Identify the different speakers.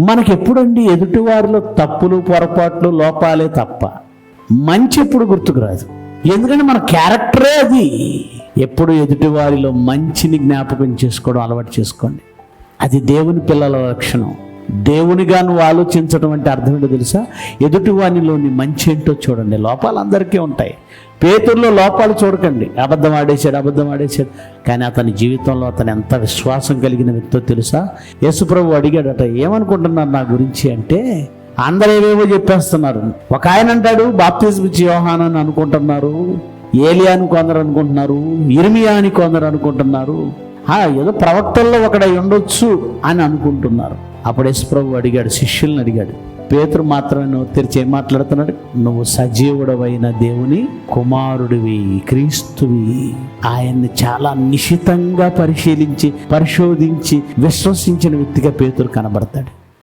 Speaker 1: మనకెప్పుడండి ఎదుటివారిలో తప్పులు, పొరపాట్లు, లోపాలే తప్ప మంచి ఎప్పుడు గుర్తుకు రాదు. ఎందుకంటే మన క్యారెక్టరే అది. ఎప్పుడు ఎదుటివారిలో మంచిని జ్ఞాపకం చేసుకోవడం అలవాటు చేసుకోండి. అది దేవుని పిల్లల లక్షణం. దేవునిగా నువ్వు ఆలోచించడం అంటే అర్థం ఏంటో తెలుసా? ఎదుటివానిలోని మంచి ఏంటో చూడండి. లోపాలు అందరికీ ఉంటాయి. పేతురులో లోపాలు చూడకండి. అబద్ధం ఆడేశాడు, కానీ అతని జీవితంలో అతను ఎంత విశ్వాసం కలిగిన వ్యక్తో తెలుసా? యేసుప్రభు అడిగాడట, ఏమనుకుంటున్నారు నా గురించి అంటే, అందరూ ఏవేవో చెప్పేస్తున్నారు. ఒక ఆయన అంటాడు బాప్తిజం ఇచ్చే యోహాను అని అనుకుంటున్నారు, ఏలియా అని కొందరు అనుకుంటున్నారు, ఇర్మియా అని కొందరు అనుకుంటున్నారు, ఏదో ప్రవక్తల్లో ఒకడై ఉండొచ్చు అని అనుకుంటున్నారు. అప్పుడు యేసుప్రభు అడిగాడు, శిష్యుల్ని అడిగాడు. పేతురు మాత్రమే నోరు తెరిచి ఏం మాట్లాడుతున్నాడు? నువ్వు సజీవుడవైన దేవుని కుమారుడివి, క్రీస్తువి. ఆయన్ని చాలా నిశితంగా పరిశోధించి విశ్వసించిన వ్యక్తిగా పేతురు కనబడతాడు.